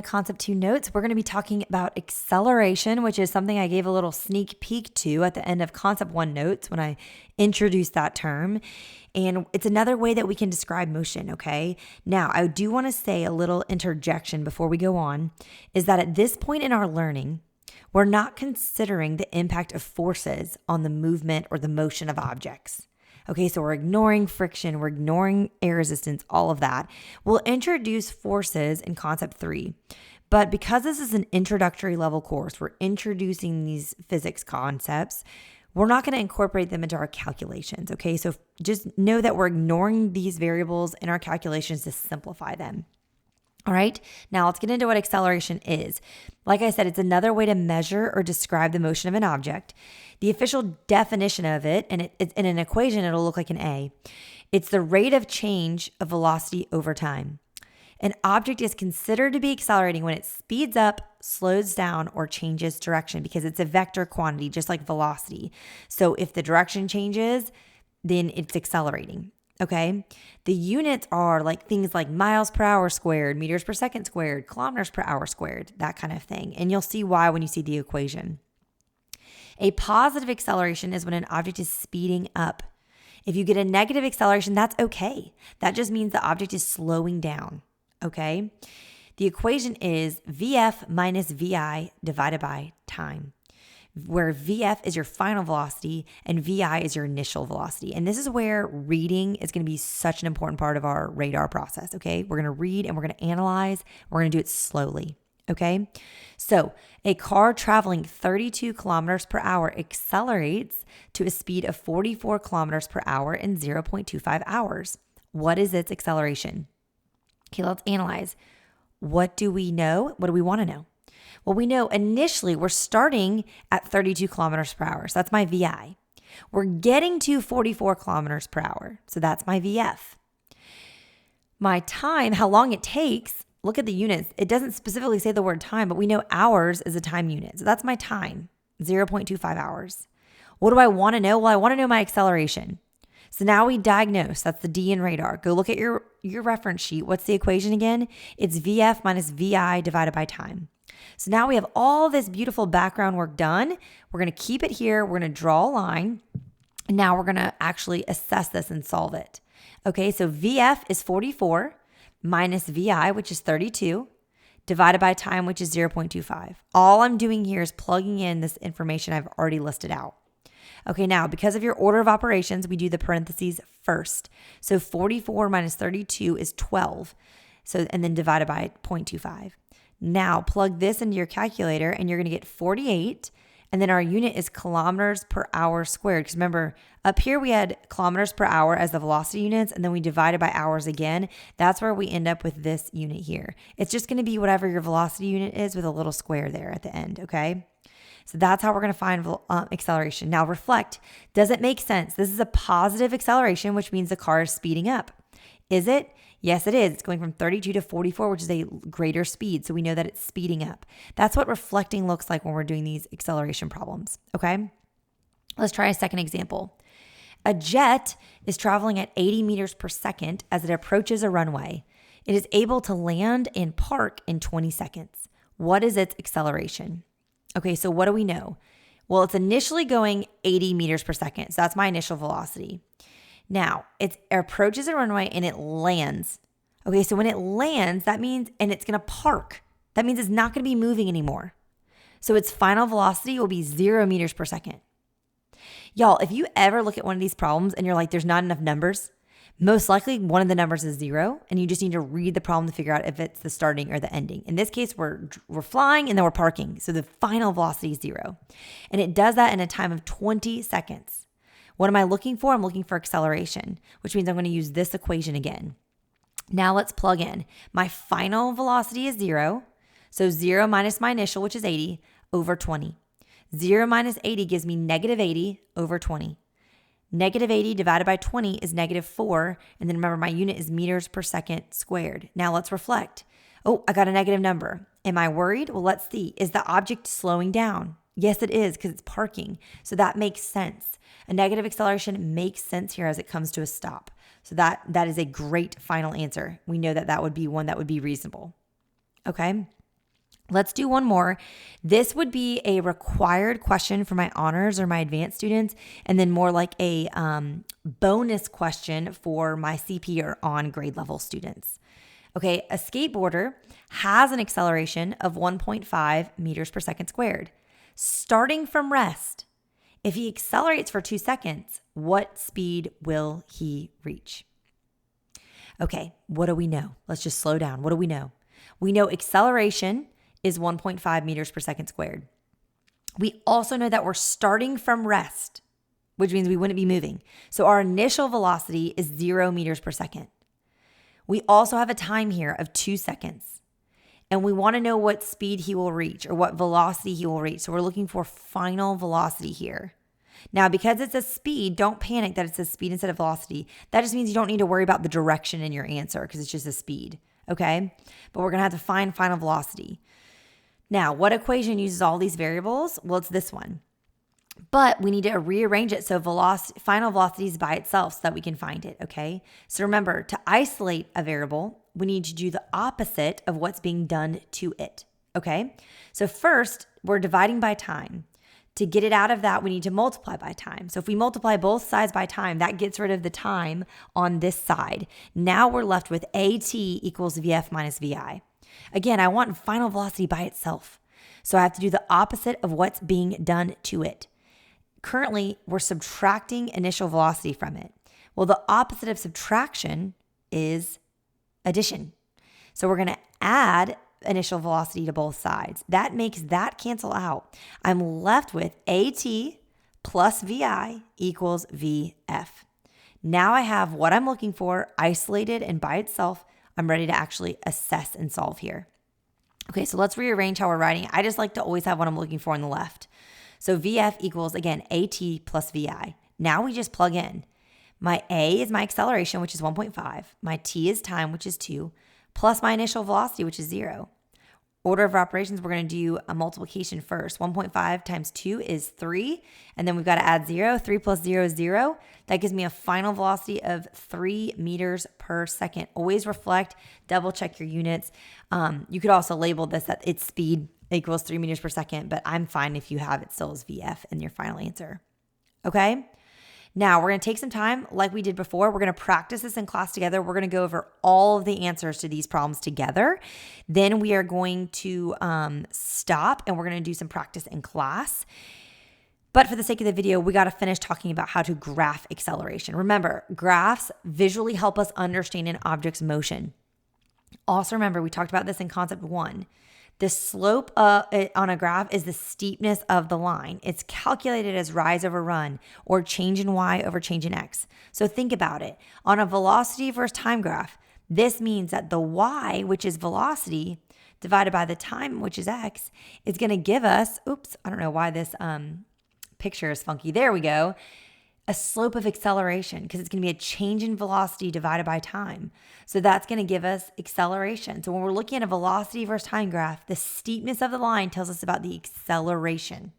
Concept 2 notes, we're going to be talking about acceleration, which is something I gave a little sneak peek to at the end of Concept 1 notes when I introduced that term. And it's another way that we can describe motion, okay? Now, I do want to say a little interjection before we go on, is that at this point in our learning, we're not considering the impact of forces on the movement or the motion of objects. Okay, so we're ignoring friction, we're ignoring air resistance, all of that. We'll introduce forces in Concept 3. But because this is an introductory level course, we're introducing these physics concepts, we're not going to incorporate them into our calculations, okay? So just know that we're ignoring these variables in our calculations to simplify them. All right, now let's get into what acceleration is. Like I said, it's another way to measure or describe the motion of an object. The official definition of it, and it's in an equation, it'll look like an A. It's the rate of change of velocity over time. An object is considered to be accelerating when it speeds up, slows down, or changes direction because it's a vector quantity, just like velocity. So if the direction changes, then it's accelerating. Okay, the units are like things like miles per hour squared, meters per second squared, kilometers per hour squared, that kind of thing. And you'll see why when you see the equation. A positive acceleration is when an object is speeding up. If you get a negative acceleration, that's okay. That just means the object is slowing down. Okay, the equation is VF minus VI divided by time, where VF is your final velocity and VI is your initial velocity. And this is where reading is going to be such an important part of our radar process, okay? We're going to read and we're going to analyze. We're going to do it slowly, okay? So a car traveling 32 kilometers per hour accelerates to a speed of 44 kilometers per hour in 0.25 hours. What is its acceleration? Okay, let's analyze. What do we know? What do we want to know? Well, we know initially we're starting at 32 kilometers per hour. So that's my VI. We're getting to 44 kilometers per hour. So that's my VF. My time, how long it takes, look at the units. It doesn't specifically say the word time, but we know hours is a time unit. So that's my time, 0.25 hours. What do I want to know? Well, I want to know my acceleration. So now we diagnose. That's the D in radar. Go look at your reference sheet. What's the equation again? It's VF minus VI divided by time. So now we have all this beautiful background work done. We're going to keep it here. We're going to draw a line. And now we're going to actually assess this and solve it. Okay, so VF is 44 minus VI, which is 32, divided by time, which is 0.25. All I'm doing here is plugging in this information I've already listed out. Okay, now because of your order of operations, we do the parentheses first. So 44 minus 32 is 12. So, and then divided by 0.25. Now plug this into your calculator and you're going to get 48. And then our unit is kilometers per hour squared. Because remember, up here we had kilometers per hour as the velocity units, and then we divided by hours again. That's where we end up with this unit here. It's just going to be whatever your velocity unit is with a little square there at the end, okay? So that's how we're going to find acceleration. Now reflect. Does it make sense? This is a positive acceleration, which means the car is speeding up. Is it? Yes, it is. It's going from 32 to 44, which is a greater speed. So we know that it's speeding up. That's what reflecting looks like when we're doing these acceleration problems. Okay. Let's try a second example. A jet is traveling at 80 meters per second as it approaches a runway. It is able to land and park in 20 seconds. What is its acceleration? Okay, so what do we know? Well, it's initially going 80 meters per second. So that's my initial velocity. Now, it approaches a runway and it lands. Okay, so when it lands, that means, and it's going to park. That means it's not going to be moving anymore. So its final velocity will be 0 meters per second. Y'all, if you ever look at one of these problems and you're like, there's not enough numbers, most likely one of the numbers is 0, and you just need to read the problem to figure out if it's the starting or the ending. In this case, we're flying and then we're parking. So the final velocity is 0. And it does that in a time of 20 seconds. What am I looking for? I'm looking for acceleration, which means I'm going to use this equation again. Now let's plug in. My final velocity is 0. So 0 minus my initial, which is 80, over 20. 0 minus 80 gives me negative 80 over 20. Negative 80 divided by 20 is negative 4. And then remember, my unit is meters per second squared. Now let's reflect. Oh, I got a negative number. Am I worried? Well, let's see. Is the object slowing down? Yes, it is, because it's parking. So that makes sense. A negative acceleration makes sense here as it comes to a stop. So that is a great final answer. We know that that would be one that would be reasonable. Okay. Let's do one more. This would be a required question for my honors or my advanced students, and then more like a bonus question for my CP or on grade level students. Okay, a skateboarder has an acceleration of 1.5 meters per second squared. Starting from rest, if he accelerates for 2 seconds, what speed will he reach? Okay, what do we know? Let's just slow down. What do we know? We know acceleration is 1.5 meters per second squared. We also know that we're starting from rest, which means we wouldn't be moving. So our initial velocity is 0 meters per second. We also have a time here of 2 seconds. And we want to know what speed he will reach or what velocity he will reach. So we're looking for final velocity here. Now, because it's a speed, don't panic that it's a speed instead of velocity. That just means you don't need to worry about the direction in your answer because it's just a speed, okay? But we're going to have to find final velocity. Now, what equation uses all these variables? Well, it's this one. But we need to rearrange it so final velocity is by itself so that we can find it, okay? So remember, to isolate a variable, we need to do the opposite of what's being done to it, okay? So first, we're dividing by time. To get it out of that, we need to multiply by time. So if we multiply both sides by time, that gets rid of the time on this side. Now we're left with AT equals VF minus VI. Again, I want final velocity by itself. So I have to do the opposite of what's being done to it. Currently, we're subtracting initial velocity from it. Well, the opposite of subtraction is addition. So we're going to add initial velocity to both sides. That makes that cancel out. I'm left with AT plus VI equals VF. Now I have what I'm looking for isolated and by itself. I'm ready to actually assess and solve here. Okay, so let's rearrange how we're writing. I just like to always have what I'm looking for on the left. So VF equals, again, AT plus VI. Now we just plug in. My A is my acceleration, which is 1.5. My T is time, which is 2, plus my initial velocity, which is 0. Order of operations, we're going to do a multiplication first. 1.5 times 2 is 3, and then we've got to add 0. 3 plus 0 is 0. That gives me a final velocity of 3 meters per second. Always reflect, double check your units. You could also label this that its speed equals 3 meters per second, but I'm fine if you have it still as VF in your final answer. Okay? Now, we're going to take some time like we did before. We're going to practice this in class together. We're going to go over all of the answers to these problems together. Then we are going to stop and we're going to do some practice in class. But for the sake of the video, we got to finish talking about how to graph acceleration. Remember, graphs visually help us understand an object's motion. Also remember, we talked about this in concept 1. The slope on a graph is the steepness of the line. It's calculated as rise over run or change in y over change in x. So think about it. On a velocity versus time graph, this means that the y, which is velocity, divided by the time, which is x, is going to give us, I don't know why this picture is funky. There we go. A slope of acceleration because it's going to be a change in velocity divided by time. So that's going to give us acceleration. So when we're looking at a velocity versus time graph, the steepness of the line tells us about the acceleration.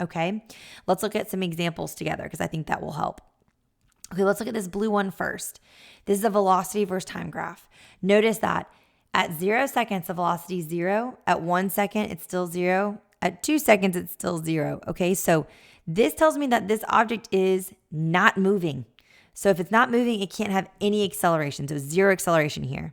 Okay, let's look at some examples together because I think that will help. Okay, let's look at this blue one first. This is a velocity versus time graph. Notice that at 0 seconds, the velocity is 0. At 1 second, it's still 0. At 2 seconds, it's still 0. Okay, so this tells me that this object is not moving. So if it's not moving, it can't have any acceleration. So 0 acceleration here.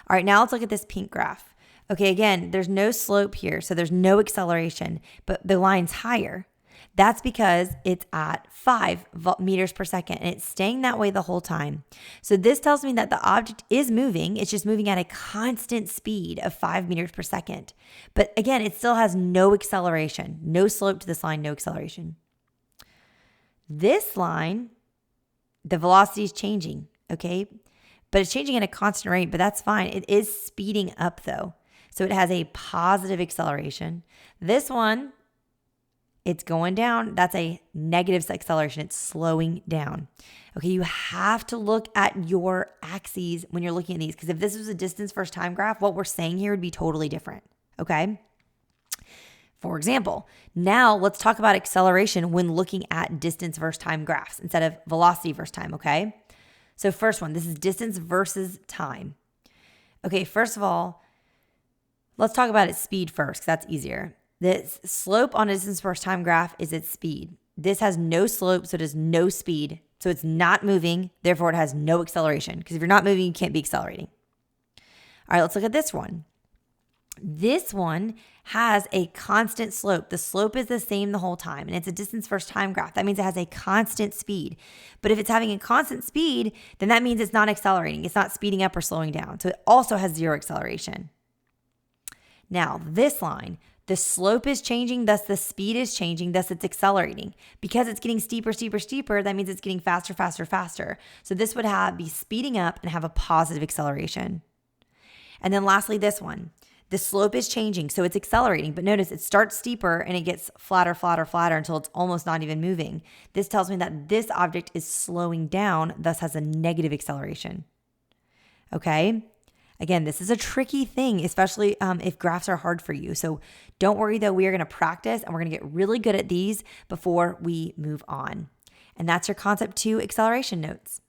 All right, now let's look at this pink graph. Okay, again, there's no slope here, so there's no acceleration, but the line's higher. That's because it's at 5 meters per second, and it's staying that way the whole time. So this tells me that the object is moving. It's just moving at a constant speed of 5 meters per second. But again, it still has no acceleration, no slope to this line, no acceleration. This line, the velocity is changing, okay? But it's changing at a constant rate, but that's fine. It is speeding up though. So it has a positive acceleration. This one, it's going down. That's a negative acceleration. It's slowing down. Okay, you have to look at your axes when you're looking at these because if this was a distance versus time graph, what we're saying here would be totally different. Okay? For example, now let's talk about acceleration when looking at distance versus time graphs instead of velocity versus time, okay? So first one, this is distance versus time. Okay, first of all, Let's talk about its speed first, because that's easier. The slope on a distance first time graph is its speed. This has no slope, so it has no speed. So it's not moving, therefore it has no acceleration. Because if you're not moving, you can't be accelerating. All right, let's look at this one. This one has a constant slope. The slope is the same the whole time, and it's a distance first time graph. That means it has a constant speed. But if it's having a constant speed, then that means it's not accelerating. It's not speeding up or slowing down. So it also has zero acceleration. Now, this line, the slope is changing, thus the speed is changing, thus it's accelerating. Because it's getting steeper, steeper, steeper, that means it's getting faster, faster, faster. So this would be speeding up and have a positive acceleration. And then lastly, this one. The slope is changing, so it's accelerating. But notice it starts steeper and it gets flatter, flatter, flatter until it's almost not even moving. This tells me that this object is slowing down, thus has a negative acceleration. Okay? Again, this is a tricky thing, especially if graphs are hard for you. So don't worry though, we are going to practice and we're going to get really good at these before we move on. And that's your concept 2 acceleration notes.